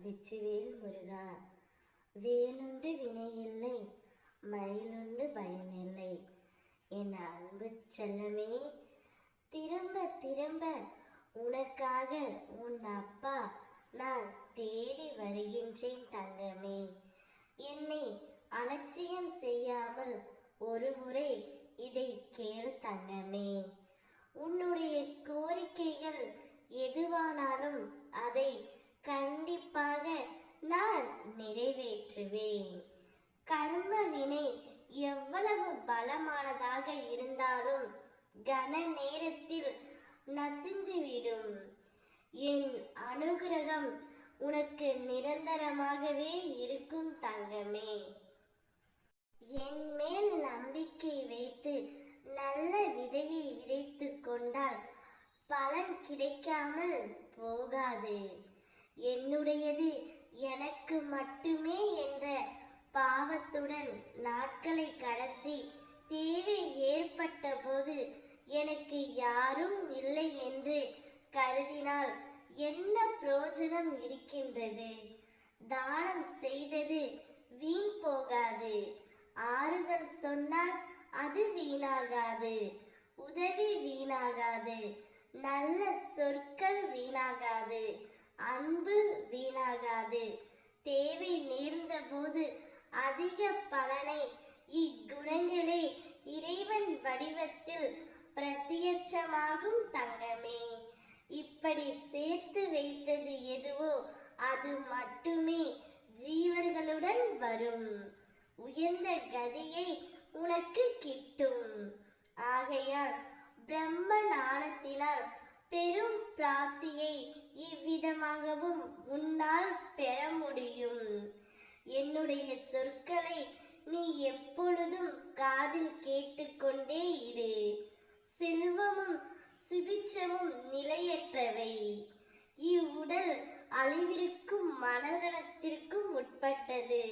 வெற்றிவேல் முருகா. வேலுண்டு வினையில்லை, மயிலுண்டு பயமில்லை. என் அன்பு செல்லமே, திரும்ப திரும்ப உனக்காக உன் அப்பா நான் தேடி வருகின்றேன் தங்கமே. என்னை அலட்சியம் செய்யாமல் ஒரு முறை இதை கேள் தங்கமே. உன்னுடைய கோரிக்கைகள் எதுவானாலும் அதை கண்டிப்பாக நான் நிறைவேற்றுவேன். கர்ம வினை எவ்வளவு பலமானதாக இருந்தாலும் கன நேரத்தில் நசிந்துவிடும். என் அனுகிரகம் உனக்கு நிரந்தரமாகவே இருக்கும் தங்கமே. என் மேல் நம்பிக்கை வைத்து நல்ல விதையை விதைத்து கொண்டால் பலன் கிடைக்காமல் போகாது. என்னுடையது எனக்கு மட்டுமே என்ற பாவத்துடன் நாட்களை கடத்தி தேவை ஏற்பட்ட போது எனக்கு யாரும் இல்லை என்று கருதினால் என்ன பிரயோஜனம் இருக்கின்றது? தானம் செய்தது வீண் போகாது. ஆறுதல் சொன்னால் அது வீணாகாது. உதவி வீணாகாது. நல்ல சொற்கள் வீணாகாது. அன்பு வீணாகாது. தேவை நேர்ந்த போது அதிக பலனை இக்குணங்களே இறைவன் வடிவத்தில் பிரத்யட்சமாகும் தங்கமே. இப்படி சேர்த்து வைத்தது எதுவோ அது மட்டுமே ஜீவர்களுடன் வரும். உயர்ந்த கதியை உனக்கு கிட்டும். ஆகையால் பிரம்ம ஞானத்தினால் பெரும் பிராப்தியை இவ்விதமாகவும் உன்னால் பெற முடியும். என்னுடைய சொற்களை நீ எப்பொழுதும் காதில் கேட்டுக்கொண்டே இரு. செல்வமும் சுபிட்சமும் நிலையற்றவை. இவ்வுடல் அழிவிற்கும் மரணத்திற்கும் உட்பட்டது.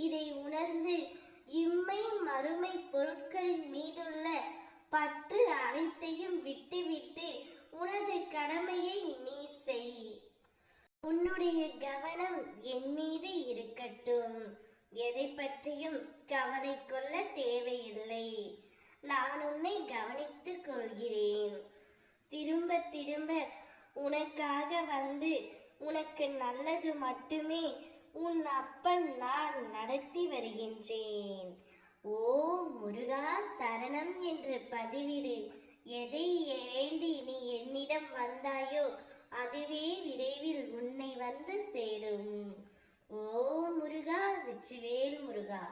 இதை உணர்ந்து இம்மை மறுமை பொருட்களின் மீதுள்ள பற்று அனைத்தையும் விட்டுவிட்டு உனது கடமையை நீ செய். உன்னுடைய கவனம் என் மீது இருக்கட்டும். எதை பற்றியும் கவலை கொள்ள தேவையில்லை. நான் உன்னை கவனித்துக் கொள்கிறேன். திரும்ப திரும்ப உனக்காக வந்து உனக்கு நல்லது மட்டுமே உன் அப்பன் நான் நடத்தி வருகின்றேன். ஓ முருகா சரணம் என்று பதிவிடு. எதை வேண்டி நீ என்னிடம் வந்தாயோ அதுவே விரைவில் உன்னை வந்து சேரும். ஓ முருகா, வெற்றிவேல் முருகா.